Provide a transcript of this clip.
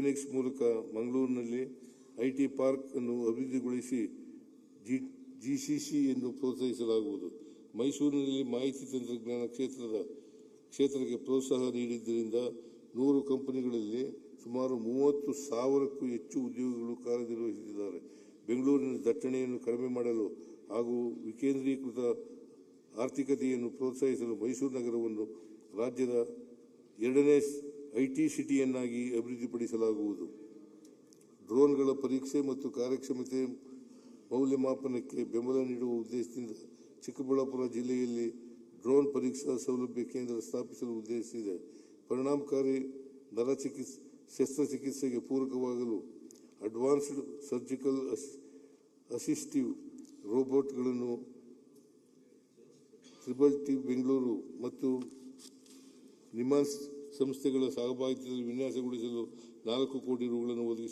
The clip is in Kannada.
ಫಿನಿಕ್ಸ್ ಮೂಲಕ ಮಂಗಳೂರಿನಲ್ಲಿ ಐಟಿ ಪಾರ್ಕ್ ಅನ್ನು ಅಭಿವೃದ್ಧಿಗೊಳಿಸಿ ಜಿಸಿಸಿ ಎಂದು ಪ್ರೋತ್ಸಾಹಿಸಲಾಗುವುದು. ಮೈಸೂರಿನಲ್ಲಿ ಮಾಹಿತಿ ತಂತ್ರಜ್ಞಾನ ಕ್ಷೇತ್ರಕ್ಕೆ ಪ್ರೋತ್ಸಾಹ ನೀಡಿದ್ದರಿಂದ 100 ಕಂಪನಿಗಳಲ್ಲಿ ಸುಮಾರು 30,000ಕ್ಕೂ ಹೆಚ್ಚು ಉದ್ಯೋಗಿಗಳು ಕಾರ್ಯನಿರ್ವಹಿಸುತ್ತಿದ್ದಾರೆ. ಬೆಂಗಳೂರಿನ ದಟ್ಟಣೆಯನ್ನು ಕಡಿಮೆ ಮಾಡಲು ಹಾಗೂ ವಿಕೇಂದ್ರೀಕೃತ ಆರ್ಥಿಕತೆಯನ್ನು ಪ್ರೋತ್ಸಾಹಿಸಲು ಮೈಸೂರು ನಗರವನ್ನು ರಾಜ್ಯದ 2ನೇ ಐಟಿ ಸಿಟಿಯನ್ನಾಗಿ ಅಭಿವೃದ್ಧಿಪಡಿಸಲಾಗುವುದು. ಡ್ರೋನ್ಗಳ ಪರೀಕ್ಷೆ ಮತ್ತು ಕಾರ್ಯಕ್ಷಮತೆ ಮೌಲ್ಯಮಾಪನಕ್ಕೆ ಬೆಂಬಲ ನೀಡುವ ಉದ್ದೇಶದಿಂದ ಚಿಕ್ಕಬಳ್ಳಾಪುರ ಜಿಲ್ಲೆಯಲ್ಲಿ ಡ್ರೋನ್ ಪರೀಕ್ಷಾ ಸೌಲಭ್ಯ ಕೇಂದ್ರ ಸ್ಥಾಪಿಸಲು ಉದ್ದೇಶಿಸಿದೆ. ಪರಿಣಾಮಕಾರಿ ಶಸ್ತ್ರಚಿಕಿತ್ಸೆಗೆ ಪೂರಕವಾಗಲು ಅಡ್ವಾನ್ಸ್ಡ್ ಸರ್ಜಿಕಲ್ ಅಸಿಸ್ಟಿವ್ ರೋಬೋಟ್ಗಳನ್ನು ಟಿ ಬೆಂಗಳೂರು ಮತ್ತು ನಿಮಾನ್ಸ್ ಸಂಸ್ಥೆಗಳ ಸಹಭಾಗಿತ್ವದಲ್ಲಿ ವಿನ್ಯಾಸಗೊಳಿಸಲು 4 ಕೋಟಿ ರೂ. ಒದಗಿಸಲಾಗಿದೆ.